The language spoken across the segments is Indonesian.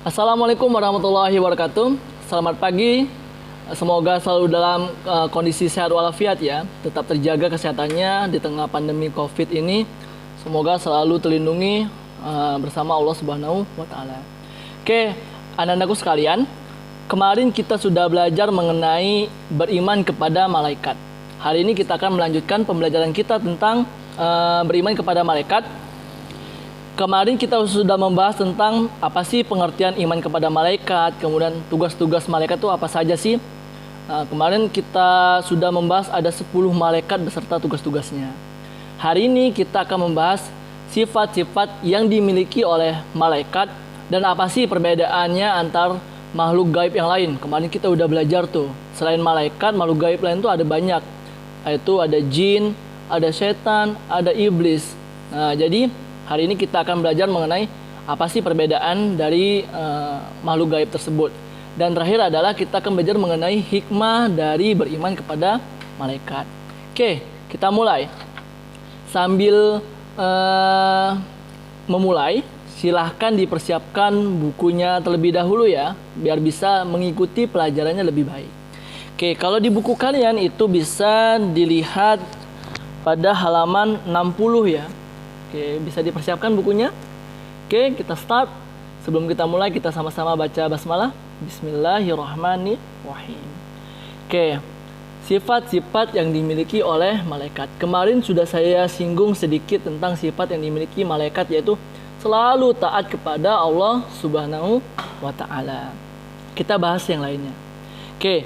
Assalamualaikum warahmatullahi wabarakatuh. Selamat pagi. Semoga selalu dalam kondisi sehat walafiat ya. Tetap terjaga kesehatannya di tengah pandemi COVID ini. Semoga selalu terlindungi bersama Allah Subhanahu wa taala. Oke, anak-anakku sekalian, kemarin kita sudah belajar mengenai beriman kepada malaikat. Hari ini kita akan melanjutkan pembelajaran kita tentang beriman kepada malaikat. Kemarin kita sudah membahas tentang apa sih pengertian iman kepada malaikat, kemudian tugas-tugas malaikat itu apa saja sih. Kemarin kita sudah membahas ada 10 malaikat beserta tugas-tugasnya. Hari ini kita akan membahas sifat-sifat yang dimiliki oleh malaikat dan apa sih perbedaannya antar makhluk gaib yang lain. Kemarin kita udah belajar tuh, selain malaikat, makhluk gaib lain tuh ada banyak. Yaitu ada jin, ada setan, ada iblis. Nah, jadi hari ini kita akan belajar mengenai apa sih perbedaan dari makhluk gaib tersebut. Dan terakhir adalah kita akan belajar mengenai hikmah dari beriman kepada malaikat. Oke, kita mulai. Sambil memulai, silahkan dipersiapkan bukunya terlebih dahulu ya, biar bisa mengikuti pelajarannya lebih baik. Oke, kalau di buku kalian itu bisa dilihat pada halaman 60 ya. Oke, bisa dipersiapkan bukunya. Oke, kita start. Sebelum kita mulai, kita sama-sama baca basmalah. Bismillahirrahmanirrahim. Oke, sifat-sifat yang dimiliki oleh malaikat. Kemarin sudah saya singgung sedikit tentang sifat yang dimiliki malaikat, yaitu selalu taat kepada Allah Subhanahu wa ta'ala. Kita bahas yang lainnya. Oke,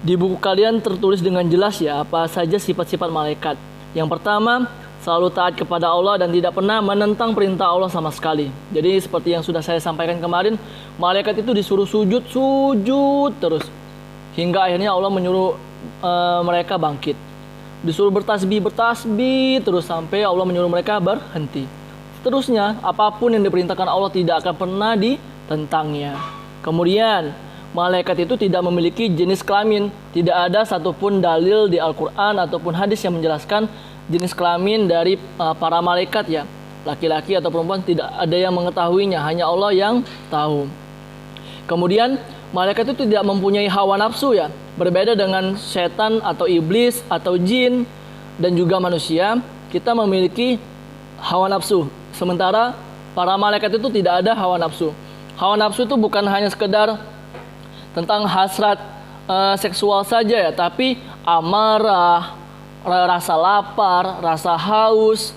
di buku kalian tertulis dengan jelas ya apa saja sifat-sifat malaikat. Yang pertama, selalu taat kepada Allah dan tidak pernah menentang perintah Allah sama sekali. Jadi seperti yang sudah saya sampaikan kemarin, malaikat itu disuruh sujud terus. Hingga akhirnya Allah menyuruh mereka bangkit. Disuruh bertasbih terus sampai Allah menyuruh mereka berhenti. Seterusnya, apapun yang diperintahkan Allah tidak akan pernah ditentangnya. Kemudian, malaikat itu tidak memiliki jenis kelamin. Tidak ada satupun dalil di Al-Quran ataupun hadis yang menjelaskan jenis kelamin dari para malaikat ya, laki-laki atau perempuan, tidak ada yang mengetahuinya, hanya Allah yang tahu. Kemudian malaikat itu tidak mempunyai hawa nafsu ya, berbeda dengan setan atau iblis atau jin dan juga manusia. Kita memiliki hawa nafsu, sementara para malaikat itu tidak ada hawa nafsu. Hawa nafsu itu bukan hanya sekedar tentang hasrat seksual saja ya, tapi amarah, rasa lapar, rasa haus,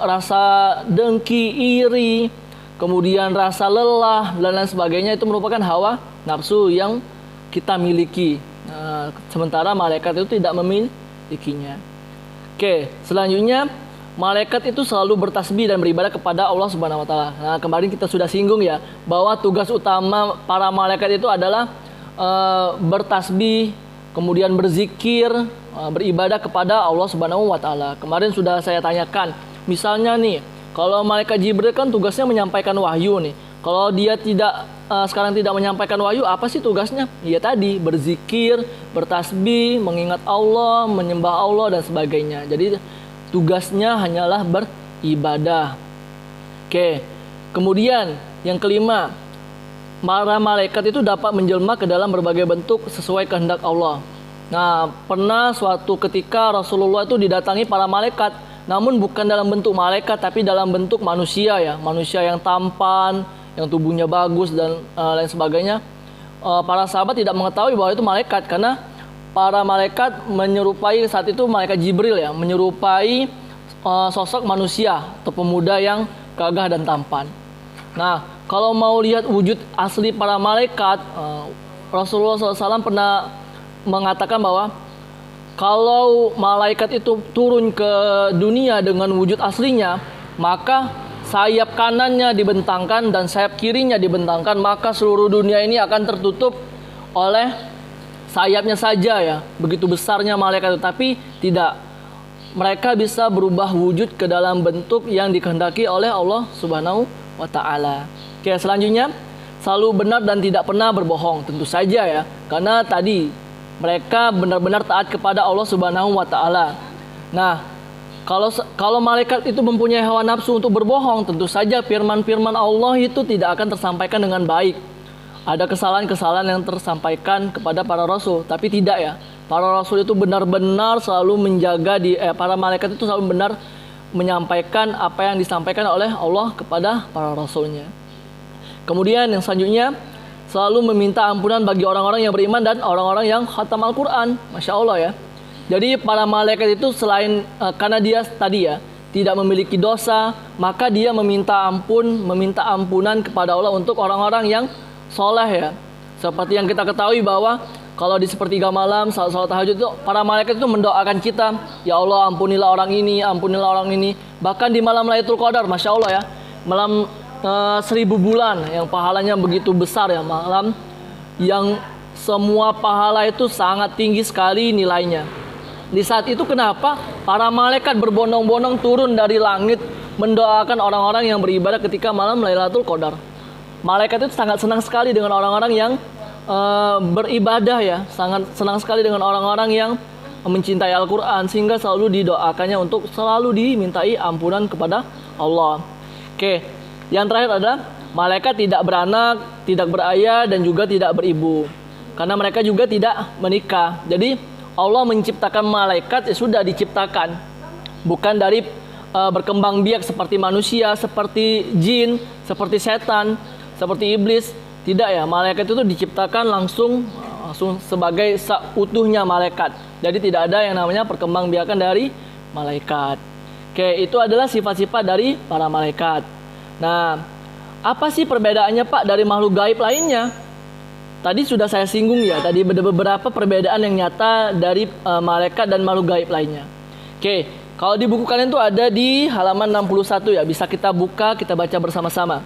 rasa dengki, iri, kemudian rasa lelah, dan lain sebagainya, itu merupakan hawa nafsu yang kita miliki. Sementara malaikat itu tidak memilikinya. Oke, selanjutnya malaikat itu selalu bertasbih dan beribadah kepada Allah Subhanahu wa taala. Nah, kemarin kita sudah singgung ya bahwa tugas utama para malaikat itu adalah bertasbih, kemudian berzikir, beribadah kepada Allah Subhanahu wa taala. Kemarin sudah saya tanyakan, misalnya nih, kalau malaikat Jibril kan tugasnya menyampaikan wahyu nih. Kalau dia sekarang tidak menyampaikan wahyu, apa sih tugasnya? Ya tadi, berzikir, bertasbih, mengingat Allah, menyembah Allah dan sebagainya. Jadi tugasnya hanyalah beribadah. Oke. Kemudian yang kelima, para malaikat itu dapat menjelma ke dalam berbagai bentuk sesuai kehendak Allah. Nah, pernah suatu ketika Rasulullah itu didatangi para malaikat, namun bukan dalam bentuk malaikat, tapi dalam bentuk manusia ya, manusia yang tampan, yang tubuhnya bagus dan lain sebagainya. Para sahabat tidak mengetahui bahwa itu malaikat, karena para malaikat menyerupai saat itu malaikat Jibril ya, menyerupai sosok manusia atau pemuda yang gagah dan tampan. Nah, kalau mau lihat wujud asli para malaikat, Rasulullah SAW pernah mengatakan bahwa kalau malaikat itu turun ke dunia dengan wujud aslinya, maka sayap kanannya dibentangkan dan sayap kirinya dibentangkan, maka seluruh dunia ini akan tertutup oleh sayapnya saja ya. Begitu besarnya malaikat itu, tapi tidak. Mereka bisa berubah wujud ke dalam bentuk yang dikehendaki oleh Allah Subhanahu wa ta'ala. Oke, selanjutnya, selalu benar dan tidak pernah berbohong. Tentu saja ya, karena tadi mereka benar-benar taat kepada Allah Subhanahu wa ta'ala. Nah, Kalau malaikat itu mempunyai hawa nafsu untuk berbohong, tentu saja firman-firman Allah itu tidak akan tersampaikan dengan baik. Ada kesalahan-kesalahan yang tersampaikan kepada para rasul, tapi tidak ya. Para rasul itu benar-benar selalu menjaga para malaikat itu selalu benar menyampaikan apa yang disampaikan oleh Allah kepada para rasulnya. Kemudian yang selanjutnya, selalu meminta ampunan bagi orang-orang yang beriman dan orang-orang yang khatam Al-Quran. Masya Allah ya. Jadi para malaikat itu selain karena dia tadi ya tidak memiliki dosa, maka dia meminta ampunan kepada Allah untuk orang-orang yang soleh ya. Seperti yang kita ketahui bahwa kalau di sepertiga malam salat tahajud itu para malaikat itu mendoakan kita, ya Allah ampunilah orang ini, ampunilah orang ini. Bahkan di malam Lailatul Qadar, Masya Allah ya, malam 1000 bulan yang pahalanya begitu besar ya, malam yang semua pahala itu sangat tinggi sekali nilainya. Di saat itu kenapa para malaikat berbondong-bondong turun dari langit mendoakan orang-orang yang beribadah ketika malam Lailatul Qadar. Malaikat itu sangat senang sekali dengan orang-orang yang beribadah ya, sangat senang sekali dengan orang-orang yang mencintai Al-Quran, sehingga selalu didoakannya untuk selalu dimintai ampunan kepada Allah. Oke, yang terakhir adalah malaikat tidak beranak, tidak berayah, dan juga tidak beribu, karena mereka juga tidak menikah. Jadi Allah menciptakan malaikat ya sudah diciptakan, bukan dari berkembang biak seperti manusia, seperti jin, seperti setan, seperti iblis. Tidak ya, malaikat itu diciptakan langsung sebagai seutuhnya malaikat. Jadi tidak ada yang namanya perkembangbiakan dari malaikat. Oke, itu adalah sifat-sifat dari para malaikat. Nah, apa sih perbedaannya Pak dari makhluk gaib lainnya? Tadi sudah saya singgung ya, tadi ada beberapa perbedaan yang nyata dari malaikat dan makhluk gaib lainnya. Oke, kalau di buku kalian tuh ada di halaman 61 ya, bisa kita buka, kita baca bersama-sama.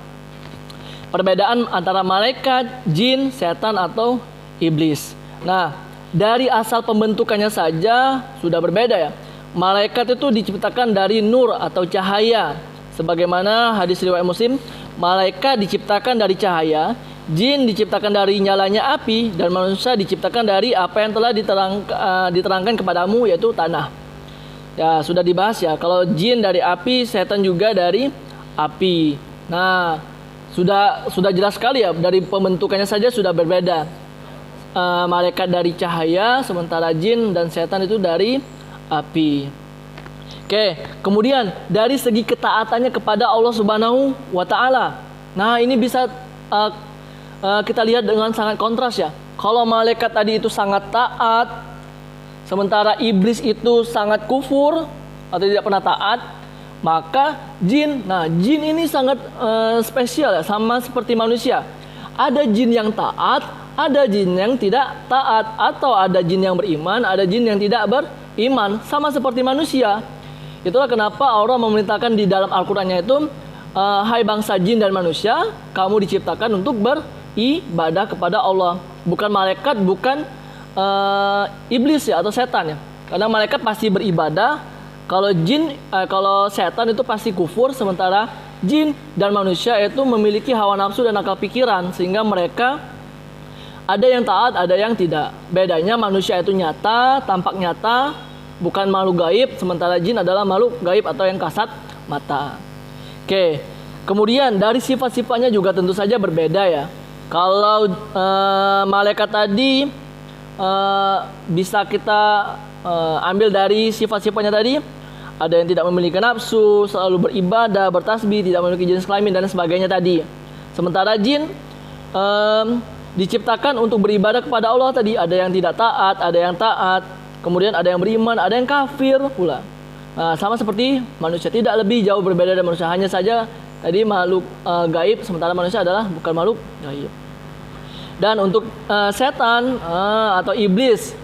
Perbedaan antara malaikat, jin, setan atau iblis. Nah, dari asal pembentukannya saja sudah berbeda ya. Malaikat itu diciptakan dari nur atau cahaya. Sebagaimana hadis riwayat Muslim, malaikat diciptakan dari cahaya, jin diciptakan dari nyalanya api, dan manusia diciptakan dari apa yang telah diterangkan kepadamu, yaitu tanah. Ya, sudah dibahas ya. Kalau jin dari api, setan juga dari api. Nah, sudah jelas sekali ya, dari pembentukannya saja sudah berbeda. Malaikat dari cahaya, sementara jin dan setan itu dari api. Oke, kemudian dari segi ketaatannya kepada Allah Subhanahu wa Ta'ala. Nah, ini bisa kita lihat dengan sangat kontras ya. Kalau malaikat tadi itu sangat taat, sementara iblis itu sangat kufur atau tidak pernah taat, maka jin ini sangat spesial ya, sama seperti manusia. Ada jin yang taat, ada jin yang tidak taat, atau ada jin yang beriman, ada jin yang tidak beriman, sama seperti manusia. Itulah kenapa Allah memerintahkan di dalam Al-Qur'annya itu, hai bangsa jin dan manusia, kamu diciptakan untuk beribadah kepada Allah. Bukan malaikat, bukan iblis ya, atau setan ya. Karena malaikat pasti beribadah. Kalau setan itu pasti kufur, sementara jin dan manusia itu memiliki hawa nafsu dan akal pikiran, sehingga mereka ada yang taat, ada yang tidak. Bedanya manusia itu nyata, tampak nyata, bukan makhluk gaib, sementara jin adalah makhluk gaib atau yang kasat mata. Oke, kemudian dari sifat-sifatnya juga tentu saja berbeda ya. Kalau malaikat tadi bisa kita ambil dari sifat-sifatnya tadi, ada yang tidak memiliki nafsu, selalu beribadah, bertasbih, tidak memiliki jenis kelamin dan sebagainya tadi. Sementara jin diciptakan untuk beribadah kepada Allah tadi, ada yang tidak taat, ada yang taat, kemudian ada yang beriman, ada yang kafir pula. Nah, sama seperti manusia, tidak lebih jauh berbeda dari manusia, hanya saja tadi makhluk gaib, sementara manusia adalah bukan makhluk gaib. Dan untuk setan atau iblis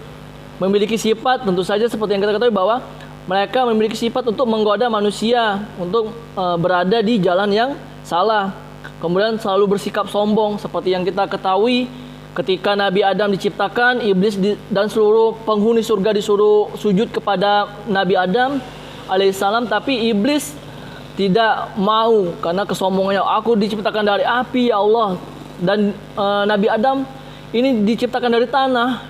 memiliki sifat tentu saja seperti yang kita ketahui bahwa mereka memiliki sifat untuk menggoda manusia untuk berada di jalan yang salah. Kemudian selalu bersikap sombong seperti yang kita ketahui ketika Nabi Adam diciptakan, iblis dan seluruh penghuni surga disuruh sujud kepada Nabi Adam alaihissalam, tapi iblis tidak mau karena kesombongannya. Aku diciptakan dari api ya Allah, dan Nabi Adam ini diciptakan dari tanah.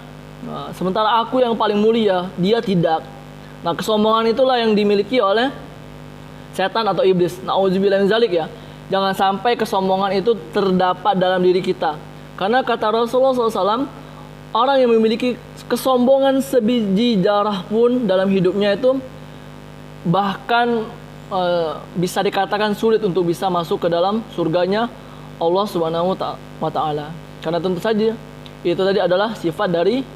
Sementara aku yang paling mulia, dia tidak. Nah, kesombongan itulah yang dimiliki oleh setan atau iblis. Nauzubillah min zalik ya. Jangan sampai kesombongan itu terdapat dalam diri kita. Karena kata Rasulullah SAW, orang yang memiliki kesombongan sebiji darah pun dalam hidupnya itu bahkan bisa dikatakan sulit untuk bisa masuk ke dalam surganya Allah Subhanahu wa Ta'ala. Karena tentu saja itu tadi adalah sifat dari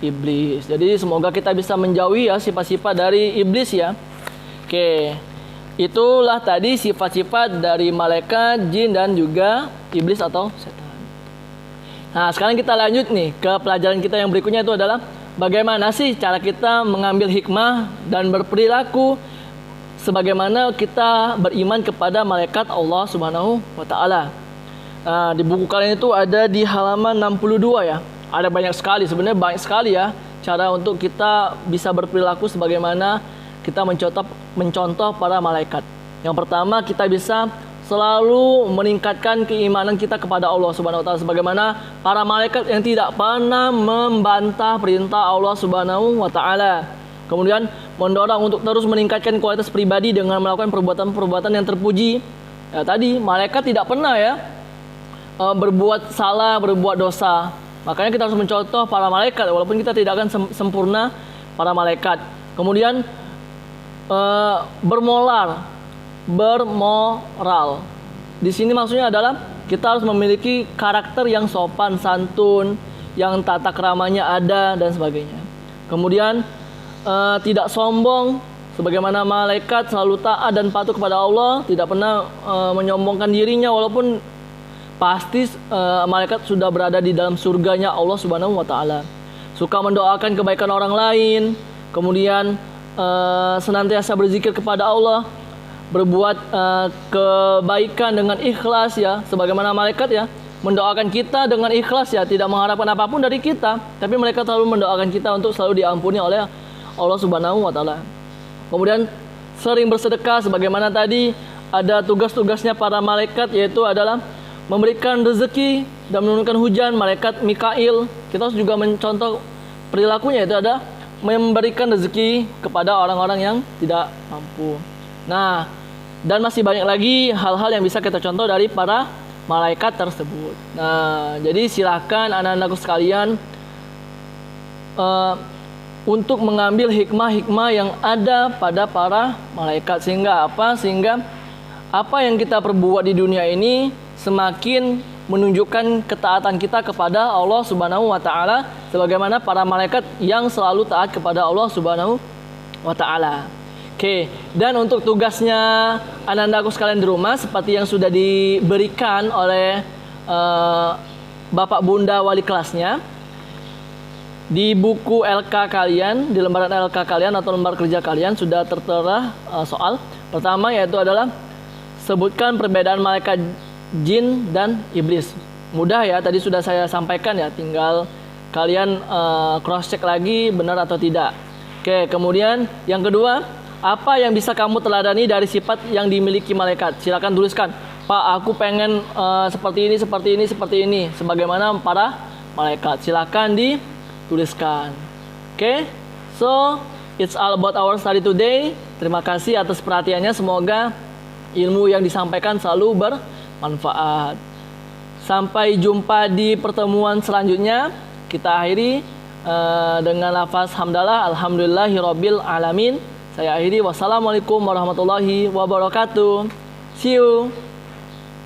iblis. Jadi semoga kita bisa menjauhi ya sifat-sifat dari iblis ya. Oke. Itulah tadi sifat-sifat dari malaikat, jin dan juga iblis atau setan. Nah, sekarang kita lanjut nih ke pelajaran kita yang berikutnya, itu adalah bagaimana sih cara kita mengambil hikmah dan berperilaku sebagaimana kita beriman kepada malaikat Allah Subhanahu wa Ta'ala. Nah, di buku kalian itu ada di halaman 62 ya. Ada banyak sekali, sebenarnya banyak sekali ya cara untuk kita bisa berperilaku sebagaimana kita mencontoh para malaikat. Yang pertama, kita bisa selalu meningkatkan keimanan kita kepada Allah Subhanahu wa Ta'ala sebagaimana para malaikat yang tidak pernah membantah perintah Allah Subhanahu wa Ta'ala. Kemudian mendorong untuk terus meningkatkan kualitas pribadi dengan melakukan perbuatan-perbuatan yang terpuji. Ya, tadi malaikat tidak pernah ya berbuat salah, berbuat dosa. Makanya kita harus mencontoh para malaikat walaupun kita tidak akan sempurna para malaikat. Kemudian bermoral. Di sini maksudnya adalah kita harus memiliki karakter yang sopan santun, yang tata keramanya ada dan sebagainya. Kemudian tidak sombong, sebagaimana malaikat selalu taat dan patuh kepada Allah, tidak pernah menyombongkan dirinya walaupun pasti malaikat sudah berada di dalam surganya Allah Subhanahu wa Ta'ala. Suka mendoakan kebaikan orang lain, kemudian senantiasa berzikir kepada Allah, berbuat kebaikan dengan ikhlas ya, sebagaimana malaikat ya mendoakan kita dengan ikhlas ya, tidak mengharapkan apapun dari kita, tapi mereka selalu mendoakan kita untuk selalu diampuni oleh Allah Subhanahu wa Ta'ala. Kemudian sering bersedekah sebagaimana tadi ada tugas-tugasnya para malaikat, yaitu adalah memberikan rezeki dan menurunkan hujan. Malaikat Mikail, kita harus juga mencontoh perilakunya, itu ada memberikan rezeki kepada orang-orang yang tidak mampu. Nah, dan masih banyak lagi hal-hal yang bisa kita contoh dari para malaikat tersebut. Nah, jadi silakan anak-anakku sekalian untuk mengambil hikmah-hikmah yang ada pada para malaikat. Sehingga apa? Sehingga apa yang kita perbuat di dunia ini semakin menunjukkan ketaatan kita kepada Allah Subhanahu wa Ta'ala sebagaimana para malaikat yang selalu taat kepada Allah Subhanahu wa Ta'ala. Oke, dan untuk tugasnya anak-anakku sekalian di rumah seperti yang sudah diberikan oleh Bapak Bunda wali kelasnya di buku LK kalian, di lembaran LK kalian atau lembar kerja kalian sudah tertera soal pertama, yaitu adalah sebutkan perbedaan malaikat jin dan iblis. Mudah ya, tadi sudah saya sampaikan ya, tinggal kalian cross check lagi benar atau tidak. Oke, kemudian yang kedua, apa yang bisa kamu teladani dari sifat yang dimiliki malaikat? Silakan tuliskan, Pak, aku pengen seperti ini, sebagaimana para malaikat. Silakan dituliskan. Oke, so it's all about our study today. Terima kasih atas perhatiannya. Semoga ilmu yang disampaikan selalu bermanfaat. Sampai jumpa di pertemuan selanjutnya. Kita akhiri dengan lafaz hamdalah, alhamdulillahirabbil alamin. Saya akhiri, wassalamualaikum warahmatullahi wabarakatuh. See you.